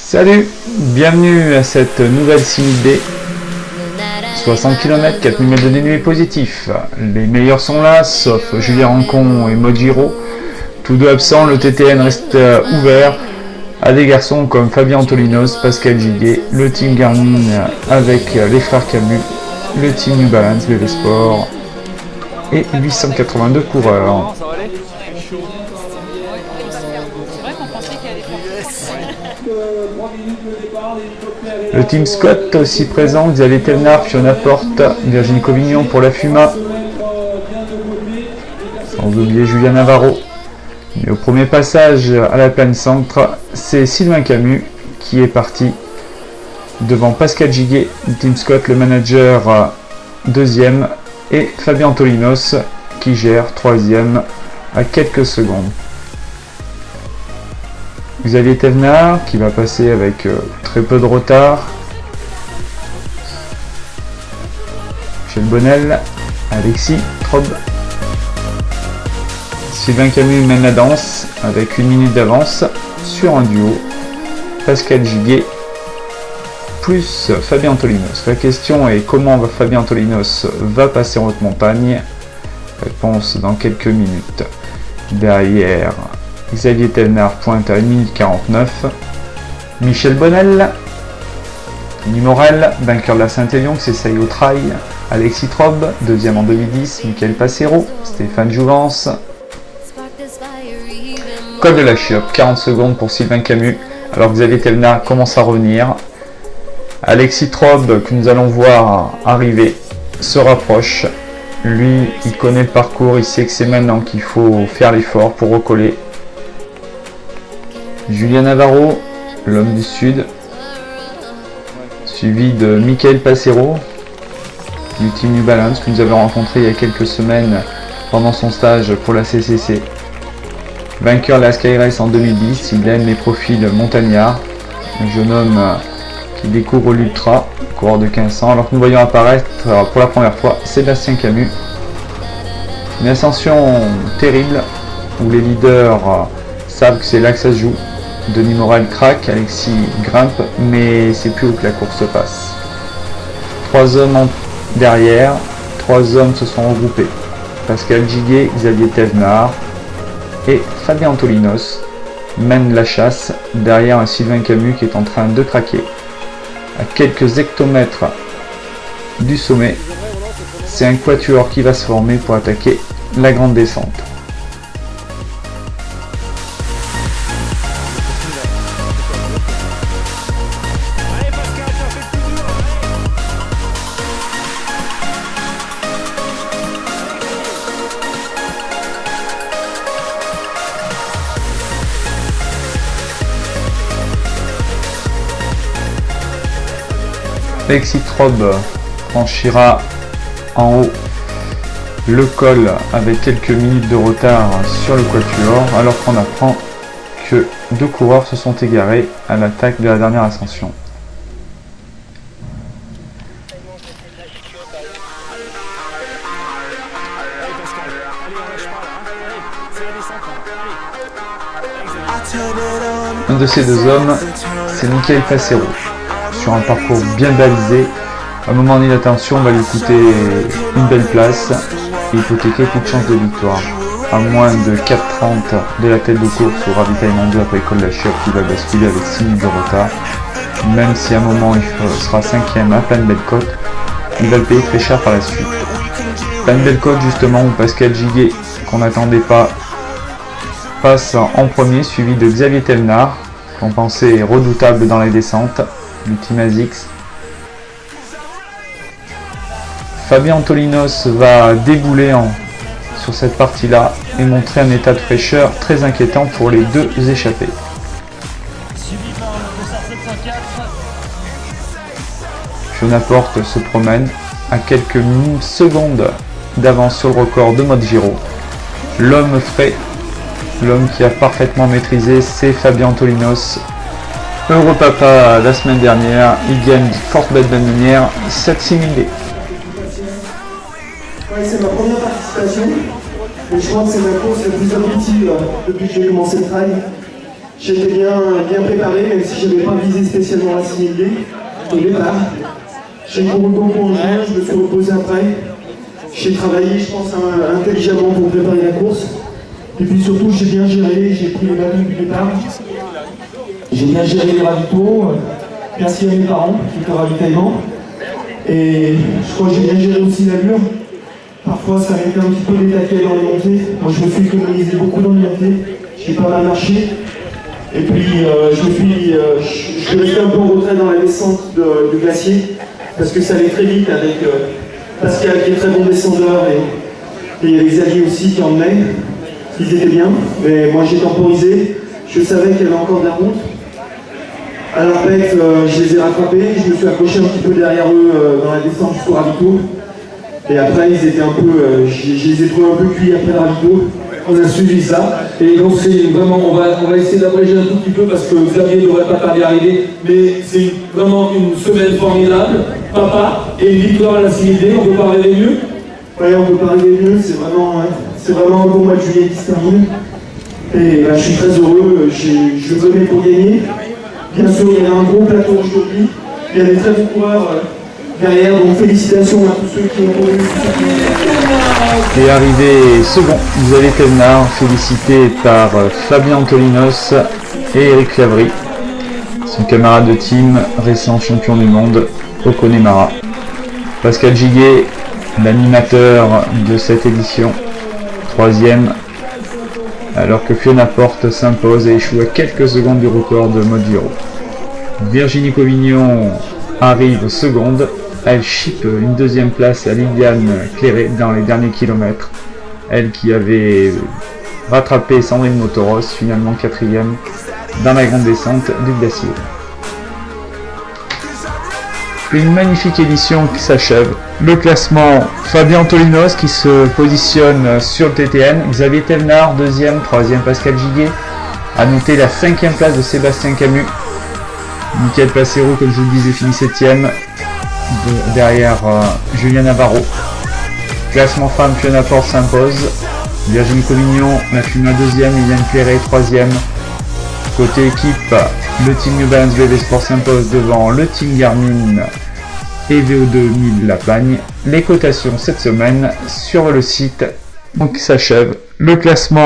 Salut, bienvenue à cette nouvelle similité. 60 km, 4000 mètres de dénivelé positif. Les meilleurs sont là, sauf Julien Rancon et Mojiro. Tous deux absents, le TTN reste ouvert à des garçons comme Fabien Antolinos, Pascal Giguet, le team Garmin avec les frères Camus, le team New Balance, BV Sport et 882 coureurs. Le team Scott aussi présent, Xavier Thévenard, Fiona Porte, Virginie Covignon pour la FUMA. Sans oublier Julien Navarro. Mais au premier passage à la plaine centre, c'est Sylvain Camus qui est parti devant Pascal Giguet, du team Scott, le manager deuxième, et Fabien Antolinos qui gère troisième à quelques secondes. Xavier Thévenard qui va passer avec très peu de retard. Michel Bonnel, Alexis Trob. Sylvain Camus mène la danse avec 1 minute d'avance sur un duo. Pascal Giguet plus Fabien Antolinos. La question est comment Fabien Antolinos va passer en haute montagne. Réponse dans quelques minutes. Derrière, Xavier Thévenard pointe à 1 minute 49. Michel Bonnel, Denis Morel, vainqueur de la Saint-Élion, qui s'essaye au trail. Alexis Trob, deuxième en 2010. Michael Passero, Stéphane Jouvence. Col de la Chiotte, 40 secondes pour Sylvain Camus, alors que Xavier Thévenard commence à revenir. Alexis Trob, que nous allons voir arriver, se rapproche. Lui, il connaît le parcours, il sait que c'est maintenant qu'il faut faire l'effort pour recoller. Julien Navarro, l'homme du Sud, suivi de Michael Passero, du team New Balance, que nous avons rencontré il y a quelques semaines pendant son stage pour la CCC. Vainqueur de la Sky Race en 2010, il aime les profils montagnards, un jeune homme qui découvre l'ultra, coureur de 15 ans, alors que nous voyons apparaître pour la première fois Sébastien Camus. Une ascension terrible, où les leaders savent que c'est là que ça se joue. Denis Morel craque, Alexis grimpe, mais c'est plus haut que la course se passe. 3 hommes derrière, 3 hommes se sont regroupés. Pascal Giguet, Xavier Thévenard et Fabien Antolinos mènent la chasse derrière un Sylvain Camus qui est en train de craquer. À quelques hectomètres du sommet, c'est un quatuor qui va se former pour attaquer la grande descente. Alexis Trob franchira en haut le col avec quelques minutes de retard sur le quatuor, alors qu'on apprend que 2 coureurs se sont égarés à l'attaque de la dernière ascension. Un de ces 2 hommes, c'est Michael Passero. Sur un parcours bien balisé, un moment d'inattention va lui coûter une belle place et hypothéquer toute chance de victoire. À moins de 4,30 de la tête de course au ravitaillement 2 après Col de la Chiotte, qui va basculer avec 6 minutes de retard. Même si à un moment il sera 5e à Plaine Belle Côte, il va le payer très cher par la suite. Plaine Belle Côte justement où Pascal Giguet, qu'on n'attendait pas, passe en premier, suivi de Xavier Thévenard, qu'on pensait redoutable dans les descentes, du team ASICS. Fabien Antolinos va débouler sur cette partie-là et montrer un état de fraîcheur très inquiétant pour les 2 échappés. Fiona Porte se promène à quelques secondes d'avance sur le record de Mojiro. L'homme frais, l'homme qui a parfaitement maîtrisé, c'est Fabien Antolinos. Heureux papa la semaine dernière, il gagne forte belle manière cette similité. C'est ma première participation et je crois que c'est ma course la plus aboutie depuis que j'ai commencé le trail. J'étais bien préparé, même si je n'avais pas visé spécialement la 6000D au départ. J'ai couru beaucoup en juin, je me suis reposé après. J'ai travaillé, je pense, intelligemment pour préparer la course. Et puis surtout, j'ai bien géré, j'ai pris les bâtons du départ. J'ai bien géré les ravitaux. Merci à mes parents qui étaient au ravitaillement. Et je crois que j'ai bien géré aussi l'allure. Parfois, ça m'était un petit peu détaqué dans les montées. Moi, je me suis économisé beaucoup dans les montées. J'ai pas mal marché. Et puis, je suis resté un peu en retrait dans la descente du glacier. Parce que ça allait très vite avec Pascal qui est très bon descendeur. Et il y avait Xavier aussi qui emmenait. Ils étaient bien. Mais moi, j'ai temporisé. Je savais qu'il y avait encore de la route. À l'Arpec, je les ai rattrapés. Je me suis accroché un petit peu derrière eux dans la descente jusqu'au ravito. Et après, ils étaient un peu, je les ai trouvés un peu cuits après le ravito. On a suivi ça, et donc c'est vraiment, on va essayer d'abréger un tout petit peu parce que Xavier ne devrait pas tarder à arriver, mais c'est vraiment une semaine formidable, papa, et une victoire à la 6000D, on peut pas rêver mieux. Oui, on peut pas rêver mieux, c'est vraiment un bon mois de juillet qui se termine. Et je suis très heureux, je venais pour gagner. Bien sûr, il y a un gros plateau aujourd'hui, il y a des très bons coureurs derrière, donc félicitations à tous ceux qui ont couru. Et arrivé second, vous avez Thévenard, félicité par Fabien Antolinos et Eric Clavry, son camarade de team, récent champion du monde au Connemara. Pascal Giguet, l'animateur de cette édition, troisième, alors que Fiona Porte s'impose et échoue à quelques secondes du record de Mode Giro. Virginie Covignon arrive seconde. Elle chip une deuxième place à Liliane Cléré dans les derniers kilomètres. Elle qui avait rattrapé Sandrine Motoros, finalement quatrième dans la grande descente du glacier. Une magnifique édition qui s'achève. Le classement, Fabien Antolinos qui se positionne sur le TTN, Xavier Thévenard, deuxième, troisième Pascal Giguet. À noter la 5e place de Sébastien Camus. Mickaël Placero, comme je vous le disais, finit 7ème. Derrière Julien Navarro. Classement femme, Fiona Porte s'impose. Virginie Covignon, la FUMA 2ème, Liliane Cléré 3ème. Côté équipe, le Team New Balance BV Sport s'impose devant le Team Garmin et VO2 1000 La Bagne. Les cotations cette semaine sur le site. Donc s'achève le classement.